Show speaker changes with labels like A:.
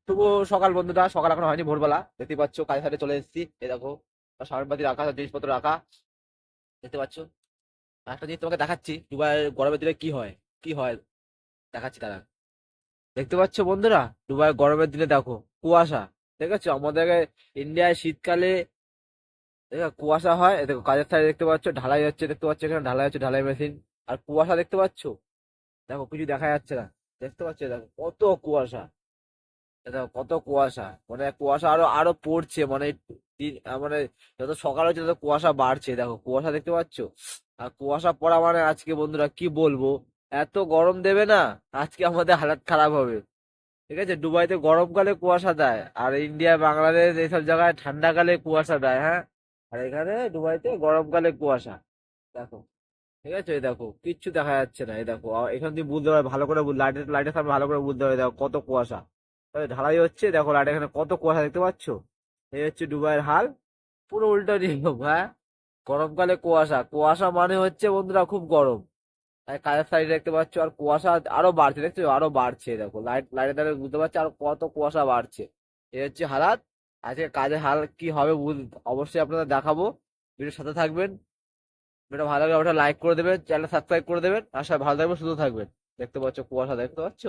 A: শুভ সকাল বন্ধুরা। সকাল এখন হয়নি, ভোরবেলা দেখতে পাচ্ছ। কাজে সাইডে চলে এসেছি, এই দেখো সামানপাতি রাখা, সব জিনিসপত্র রাখা দেখতে পাচ্ছ। আর একটা জিনিস তোমাকে দেখাচ্ছি, দুবাইয়ের গরমের দিনে কি হয় কি হয় দেখাচ্ছি তারা। দেখতে পাচ্ছ বন্ধুরা, দুবাইয়ের গরমের দিনে দেখো কুয়াশা। ঠিক আছে, আমাদের ইন্ডিয়ায় শীতকালে দেখো কুয়াশা হয়। এই দেখো কাজের সাইডে দেখতে পাচ্ছ ঢালাই হচ্ছে, দেখতে পাচ্ছ এখানে ঢালাই হচ্ছে, ঢালাই মেশিন। আর কুয়াশা দেখতে পাচ্ছ, দেখো কিছু দেখা যাচ্ছে না। দেখতে পাচ্ছ দেখো কত কুয়াশা। দেখো কত কুয়াশা, মানে কুয়াশা আরো আরো পড়ছে, মানে মানে যত সকাল হচ্ছে তত কুয়াশা বাড়ছে। দেখো কুয়াশা দেখতে পাচ্ছ। আর কুয়াশা পড়া মানে আজকে বন্ধুরা কি বলবো, এত গরম দেবে না, আজকে আমাদের হালাত খারাপ হবে। ঠিক আছে, দুবাইতে গরমকালে কুয়াশা দেয়, আর ইন্ডিয়া বাংলাদেশ এইসব জায়গায় ঠান্ডাকালে কুয়াশা দেয়, হ্যাঁ। আর এখানে দুবাইতে গরমকালে কুয়াশা। দেখো, ঠিক আছে, এই দেখো কিচ্ছু দেখা যাচ্ছে না। এই দেখো এখান থেকে বুঝতে পারবে ভালো করে, লাইটের লাইটের সামনে ভালো করে বুঝতে হবে। দেখো কত কুয়াশা, তবে ঢালাই হচ্ছে। দেখো লাইট, এখানে কত কুয়াশা দেখতে পাচ্ছ। এই হচ্ছে দুবাইয়ের হাল, পুরো উল্টো নিয়ম, হ্যাঁ। গরমকালে কুয়াশা, কুয়াশা মানে হচ্ছে বন্ধুরা খুব গরম। আর কাজের সাইডে দেখতে পাচ্ছ, আর কুয়াশা আরো বাড়ছে, দেখছো আরো বাড়ছে। দেখো লাইটের দ্বারা বুঝতে পারছো আর কত কুয়াশা বাড়ছে। এই হচ্ছে হালাত। আজকে কাজের হাল কি হবে অবশ্যই আপনাদের দেখাবো। ভিডিওর সাথে থাকবেন। ভিডিও ভালো লাগলে ওটা লাইক করে দেবেন, চ্যানেল সাবস্ক্রাইব করে দেবেন, আর সবাই ভালো থাকবেন, সুস্থ থাকবেন। দেখতে পাচ্ছ কুয়াশা, দেখতে পাচ্ছ।